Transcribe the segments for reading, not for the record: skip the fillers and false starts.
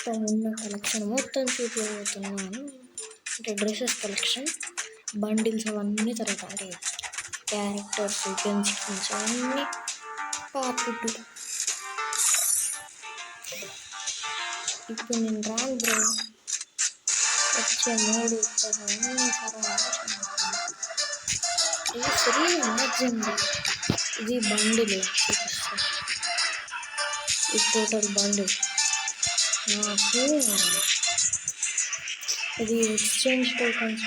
ప్రస్తుతం ఉన్న కలెక్షన్ మొత్తం చూపించబోతున్నాను. అంటే డ్రెస్సెస్ కలెక్షన్, బండిల్స్ అవన్నీ తర్వాత అంటే క్యారెక్టర్స్, పెన్సిల్స్ అవన్నీ పార్ట్ 2. ఇప్పుడు నేను రాను బ్రో, వచ్చే 3 అన్నీ ఇది ఫ్రీ మ్యాక్సిమం. ఇది బండిల్ చూపిస్తా, ఇది టోటల్ బండిల్. నాకు ఇది ఎక్స్చేంజ్ టోకన్స్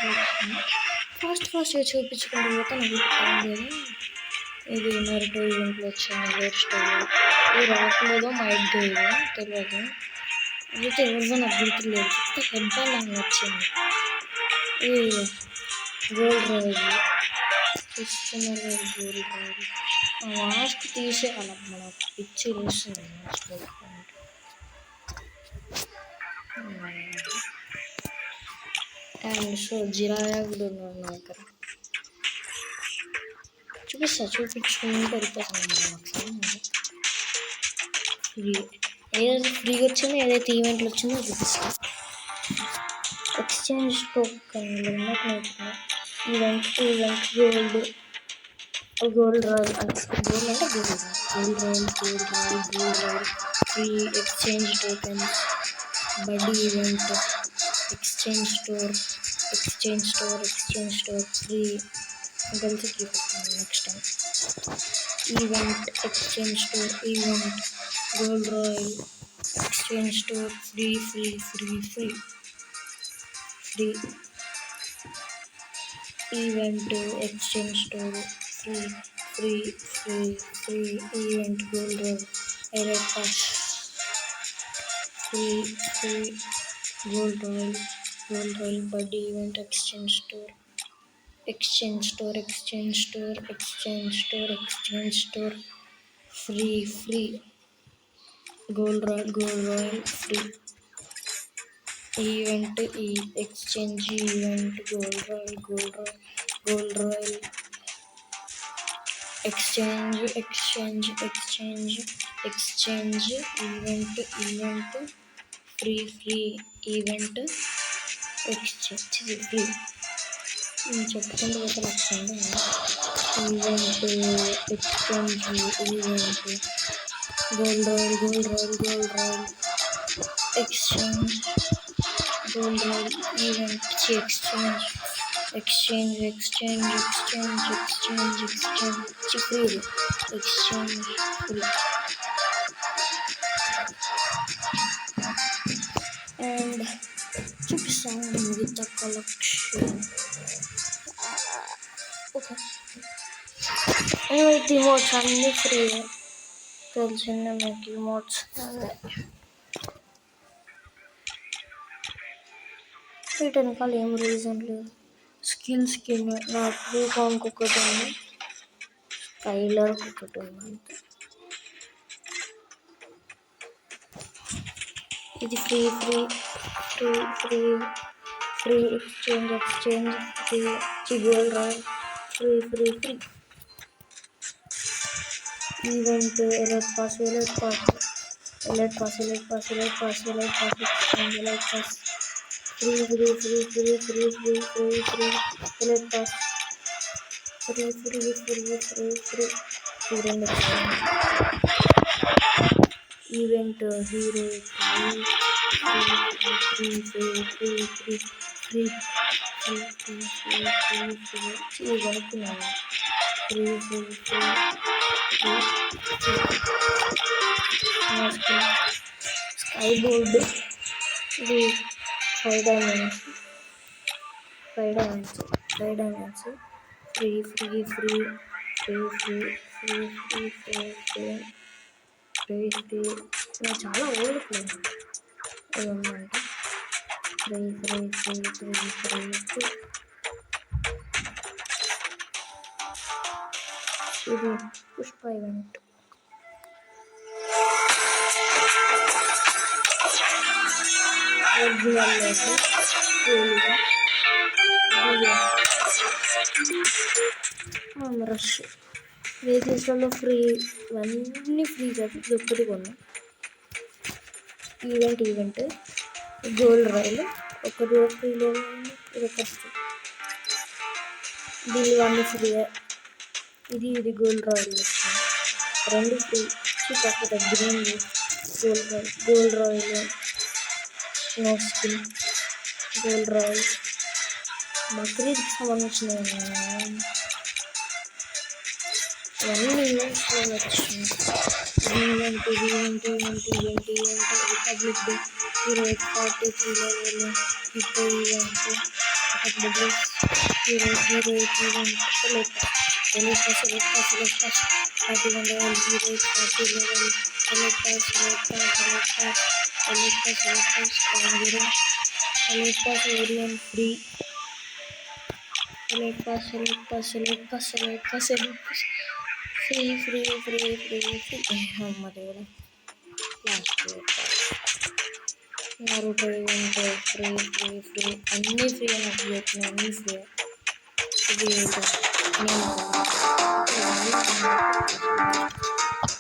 ఫాస్ట్గా చూపించుకుంటూ పోతే నాకు టైం లేదు. ఇది నరుటో ఈవెంట్లో వచ్చింది, హెయిర్ స్టైల్. ఇది రాకలేదో మైట్ తెలియదు. అయితే ఎవరిదో నాకు గుర్తులేదు. హెడ్ బ్యాండ్ అని వచ్చింది. ఇది గోల్డ్ రాయల్ చూస్తున్నారు, గోల్డ్ రాయల్. మాస్క్ తీసేయాలి, మన పిచ్చి వేస్తుంది మాస్క్ పెట్టుకుంటే. అండ్ సో జిరాయా కూడా ఉన్నాడు నా దగ్గర. చూపించుకుంటూ వెళ్ళిపోతాను. ఫ్రీ ఏదైతే ఫ్రీగా వచ్చిందో, ఏదైతే ఈవెంట్లు వచ్చిందో చూపిస్తాను. Exchange token event gold royal అంటే gold royal free exchange tokens, buddy event, exchange store free గర్ల్స్కి next time event, exchange store event, gold royal, exchange store free event, exchange store free event, gold royal, elite pass free gold royal, buddy event, exchange store free gold royal free event, exchange event, gold royal exchange event free event, exchange free. చెప్పుకుంటూ పోతే లక్షండి. Event, exchange event, gold royal exchange, gold royal event, exchange free and చూపిస్తాను మిగతా collection. Okay, ఏమైతే emotes అన్నీ free తెలిసిందే మీకు. Emotes వీటి వెనకాల ఏం రీజన్ లేదు. స్కిన్ నాకు కాంక్ ఒకటి ఉంది, స్కైలర్ ఒకటి ఉంది అంతే. ఇది free exchange free gold royal free event, elite pass elite pass elite pass elite pass free elite pass free event, hero free కొనుక్కున్నాను. స్కై బోర్డ్, ఇది 5 diamonds ఫ్రీ చాలా ఓల్డ్ ప్లేస్ ఏమన్నమాట. ఇది పుష్ప ఈవెంట్. రష్ వెహికల్స్లో ఫ్రీ, ఇవన్నీ free కాదు, ఇది ఒక్కటి కొన్నా. Event gold royal ఒకటి ఫ్రీలో ఇది ఒక దీని వన్ ఫ్రీ. ఇది గోల్డ్ రాయల్ వచ్చింది, రెండు ఫ్రీ. కాకపోతే green gold royal no skin gold royal బక్రీద్కి సంబంధించినవి ఇవన్నీ ఈవెంట్స్లో వచ్చింది. Event republic day 0843 level hippo event hero event select pass 41 level 0840 level select pass Orion free select pass free అమ్మ దేవుడా లాస్ట్ నారుటో ఈవెంట్ ఫ్రీ అన్నీ free నాకు చెప్పిన అన్నీ ఫ్రీ. ఇది నేను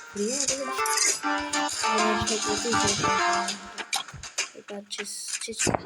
ఫ్రీ అది కూడా లాస్ట్ ఇక చూస్తాం.